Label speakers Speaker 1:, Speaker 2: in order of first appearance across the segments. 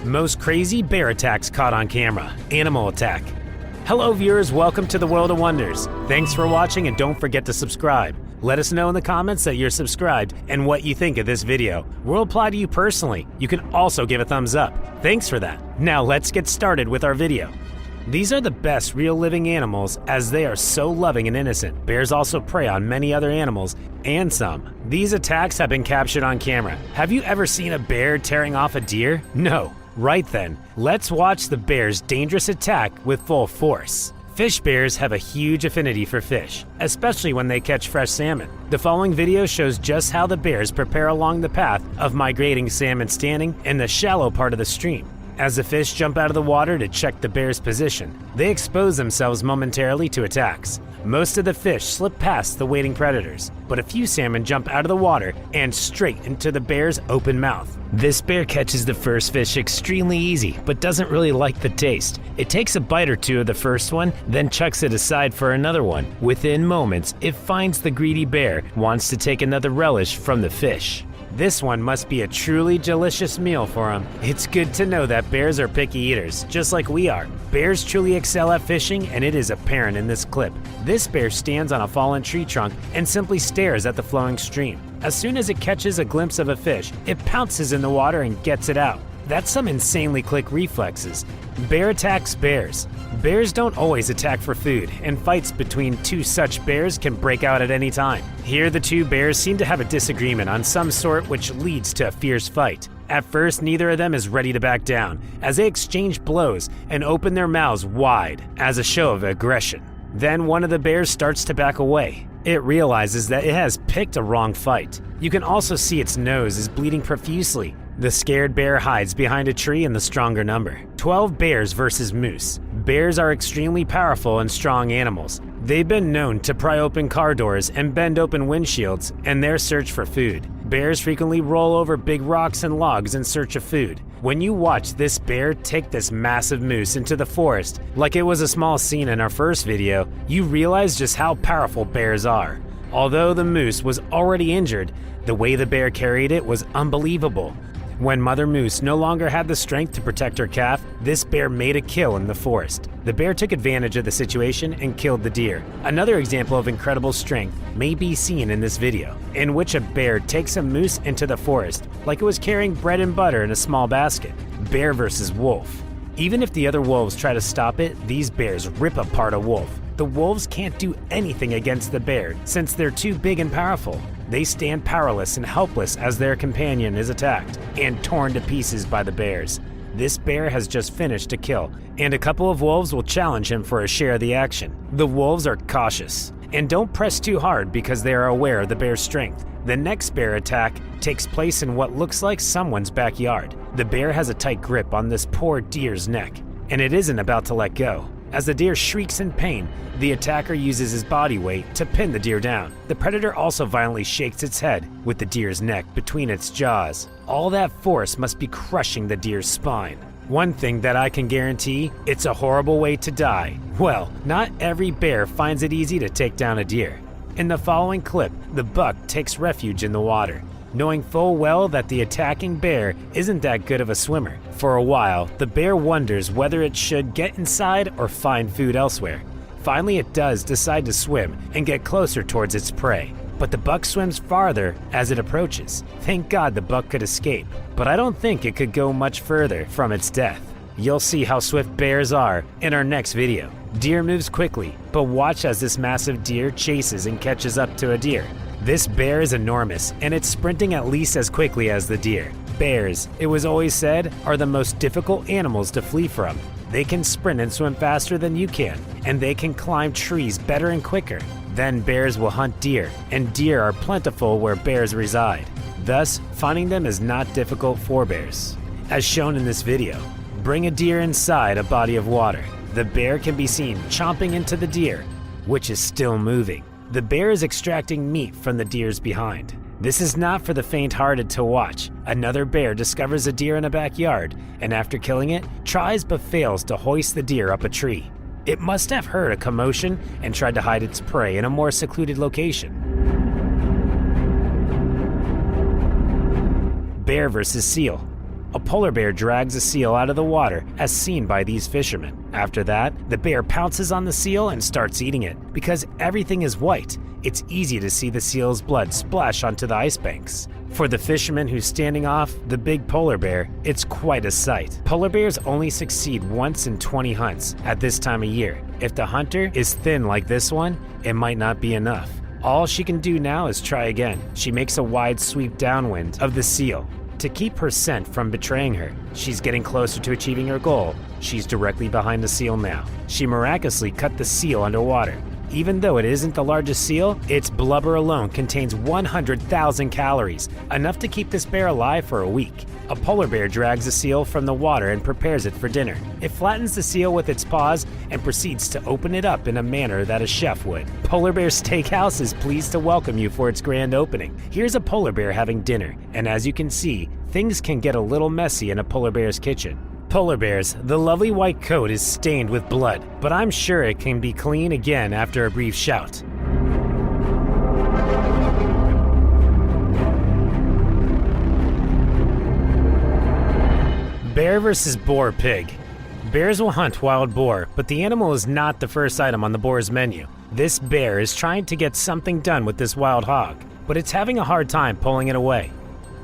Speaker 1: Most crazy bear attacks caught on camera. Animal attack. Hello viewers, welcome to the World of Wonders. Thanks for watching and don't forget to subscribe. Let us know in the comments that you're subscribed and what you think of this video. We'll apply to you personally. You can also give a thumbs up. Thanks for that. Now let's get started with our video. These are the best real living animals as they are so loving and innocent. Bears also prey on many other animals and some. These attacks have been captured on camera. Have you ever seen a bear tearing off a deer? No. Right then, let's watch the bear's dangerous attack with full force. Fish bears have a huge affinity for fish, especially when they catch fresh salmon. The following video shows just how the bears prepare along the path of migrating salmon standing in the shallow part of the stream. As the fish jump out of the water to check the bear's position, they expose themselves momentarily to attacks. Most of the fish slip past the waiting predators, but a few salmon jump out of the water and straight into the bear's open mouth. This bear catches the first fish extremely easy, but doesn't really like the taste. It takes a bite or two of the first one, then chucks it aside for another one. Within moments, it finds the greedy bear wants to take another relish from the fish. This one must be a truly delicious meal for him. It's good to know that bears are picky eaters, just like we are. Bears truly excel at fishing, and it is apparent in this clip. This bear stands on a fallen tree trunk and simply stares at the flowing stream. As soon as it catches a glimpse of a fish, it pounces in the water and gets it out. That's some insanely quick reflexes. Bear attacks bears. Bears don't always attack for food, and fights between two such bears can break out at any time. Here the two bears seem to have a disagreement on some sort which leads to a fierce fight. At first, neither of them is ready to back down, as they exchange blows and open their mouths wide as a show of aggression. Then one of the bears starts to back away. It realizes that it has picked a wrong fight. You can also see its nose is bleeding profusely. The scared bear hides behind a tree in the stronger number. 12 bears versus moose. Bears are extremely powerful and strong animals. They've been known to pry open car doors and bend open windshields in their search for food. Bears frequently roll over big rocks and logs in search of food. When you watch this bear take this massive moose into the forest, like it was a small scene in our first video, you realize just how powerful bears are. Although the moose was already injured, the way the bear carried it was unbelievable. When Mother Moose no longer had the strength to protect her calf, this bear made a kill in the forest. The bear took advantage of the situation and killed the deer. Another example of incredible strength may be seen in this video, in which a bear takes a moose into the forest like it was carrying bread and butter in a small basket. Bear versus wolf. Even if the other wolves try to stop it, these bears rip apart a wolf. The wolves can't do anything against the bear since they're too big and powerful. They stand powerless and helpless as their companion is attacked and torn to pieces by the bears. This bear has just finished a kill, and a couple of wolves will challenge him for a share of the action. The wolves are cautious and don't press too hard because they are aware of the bear's strength. The next bear attack takes place in what looks like someone's backyard. The bear has a tight grip on this poor deer's neck, and it isn't about to let go. As the deer shrieks in pain, the attacker uses his body weight to pin the deer down. The predator also violently shakes its head with the deer's neck between its jaws. All that force must be crushing the deer's spine. One thing that I can guarantee, it's a horrible way to die. Well, not every bear finds it easy to take down a deer. In the following clip, the buck takes refuge in the water, knowing full well that the attacking bear isn't that good of a swimmer. For a while, the bear wonders whether it should get inside or find food elsewhere. Finally, it does decide to swim and get closer towards its prey. But the buck swims farther as it approaches. Thank God the buck could escape, but I don't think it could go much further from its death. You'll see how swift bears are in our next video. Deer moves quickly, but watch as this massive deer chases and catches up to a deer. This bear is enormous, and it's sprinting at least as quickly as the deer. Bears, it was always said, are the most difficult animals to flee from. They can sprint and swim faster than you can, and they can climb trees better and quicker. Then bears will hunt deer, and deer are plentiful where bears reside. Thus, finding them is not difficult for bears. As shown in this video, bring a deer inside a body of water. The bear can be seen chomping into the deer, which is still moving. The bear is extracting meat from the deer's behind. This is not for the faint-hearted to watch. Another bear discovers a deer in a backyard, and after killing it, tries but fails to hoist the deer up a tree. It must have heard a commotion and tried to hide its prey in a more secluded location. Bear versus seal. A polar bear drags a seal out of the water as seen by these fishermen. After that, the bear pounces on the seal and starts eating it. Because everything is white, it's easy to see the seal's blood splash onto the ice banks. For the fisherman who's standing off the big polar bear, it's quite a sight. Polar bears only succeed once in 20 hunts at this time of year. If the hunter is thin like this one, it might not be enough. All she can do now is try again. She makes a wide sweep downwind of the seal to keep her scent from betraying her. She's getting closer to achieving her goal. She's directly behind the seal now. She miraculously cut the seal underwater. Even though it isn't the largest seal, its blubber alone contains 100,000 calories, enough to keep this bear alive for a week. A polar bear drags the seal from the water and prepares it for dinner. It flattens the seal with its paws and proceeds to open it up in a manner that a chef would. Polar Bear Steakhouse is pleased to welcome you for its grand opening. Here's a polar bear having dinner, and as you can see, things can get a little messy in a polar bear's kitchen. Polar bears, the lovely white coat is stained with blood, but I'm sure it can be clean again after a brief shout. Bear versus boar pig. Bears will hunt wild boar, but the animal is not the first item on the boar's menu. This bear is trying to get something done with this wild hog, but it's having a hard time pulling it away.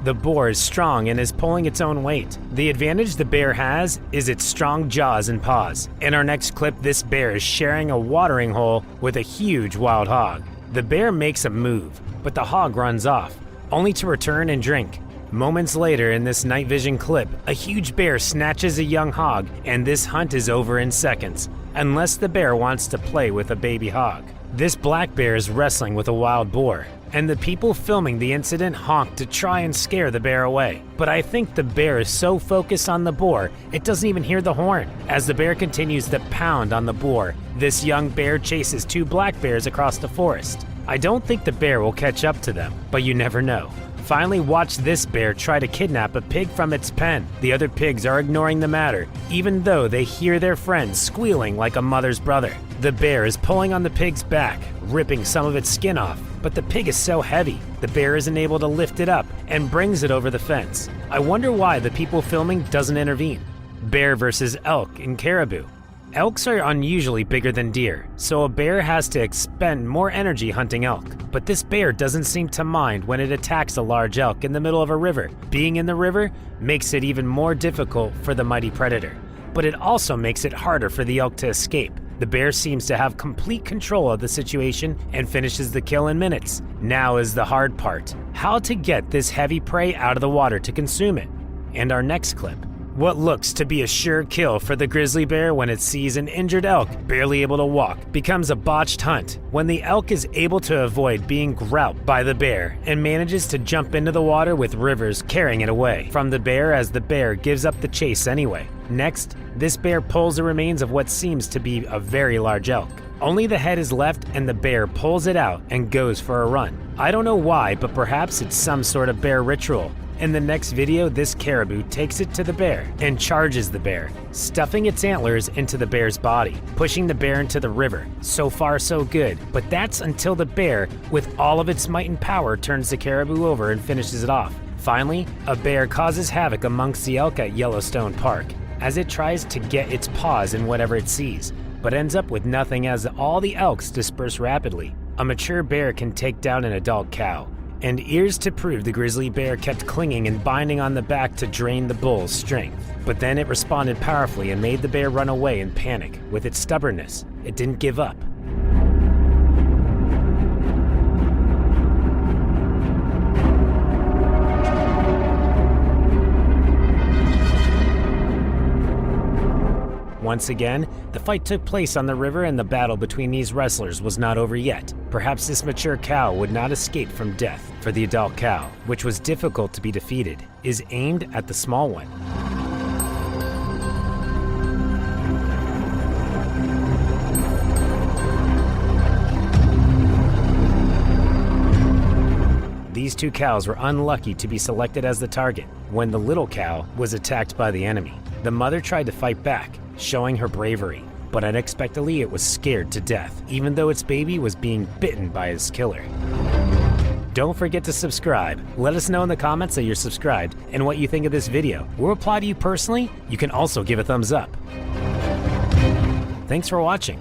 Speaker 1: The boar is strong and is pulling its own weight. The advantage the bear has is its strong jaws and paws. In our next clip, this bear is sharing a watering hole with a huge wild hog. The bear makes a move, but the hog runs off, only to return and drink. Moments later in this night vision clip, a huge bear snatches a young hog, and this hunt is over in seconds, unless the bear wants to play with a baby hog. This black bear is wrestling with a wild boar, and the people filming the incident honk to try and scare the bear away. But I think the bear is so focused on the boar, it doesn't even hear the horn. As the bear continues to pound on the boar, this young bear chases two black bears across the forest. I don't think the bear will catch up to them, but you never know. Finally, watch this bear try to kidnap a pig from its pen. The other pigs are ignoring the matter, even though they hear their friends squealing like a mother's brother. The bear is pulling on the pig's back, ripping some of its skin off, but the pig is so heavy, the bear isn't able to lift it up and brings it over the fence. I wonder why the people filming doesn't intervene. Bear versus elk and caribou. Elks are unusually bigger than deer, so a bear has to expend more energy hunting elk. But this bear doesn't seem to mind when it attacks a large elk in the middle of a river. Being in the river makes it even more difficult for the mighty predator, but it also makes it harder for the elk to escape. The bear seems to have complete control of the situation and finishes the kill in minutes. Now is the hard part: how to get this heavy prey out of the water to consume it. And our next clip. What looks to be a sure kill for the grizzly bear when it sees an injured elk barely able to walk becomes a botched hunt when the elk is able to avoid being groused by the bear and manages to jump into the water with rivers carrying it away from the bear as the bear gives up the chase anyway. Next, this bear pulls the remains of what seems to be a very large elk. Only the head is left and the bear pulls it out and goes for a run. I don't know why, but perhaps it's some sort of bear ritual. In the next video, this caribou takes it to the bear and charges the bear, stuffing its antlers into the bear's body, pushing the bear into the river. So far, so good, but that's until the bear, with all of its might and power, turns the caribou over and finishes it off. Finally, a bear causes havoc amongst the elk at Yellowstone Park as it tries to get its paws in whatever it sees, but ends up with nothing as all the elks disperse rapidly. A mature bear can take down an adult cow, and ears to prove the grizzly bear kept clinging and binding on the back to drain the bull's strength. But then it responded powerfully and made the bear run away in panic. With its stubbornness, it didn't give up. Once again, the fight took place on the river and the battle between these wrestlers was not over yet. Perhaps this mature cow would not escape from death, for the adult cow, which was difficult to be defeated, is aimed at the small one. These two cows were unlucky to be selected as the target when the little cow was attacked by the enemy. The mother tried to fight back, showing her bravery, but unexpectedly it was scared to death, even though its baby was being bitten by its killer. Don't forget to subscribe. Let us know in the comments that you're subscribed and what you think of this video. We'll reply to you personally. You can also give a thumbs up. Thanks for watching.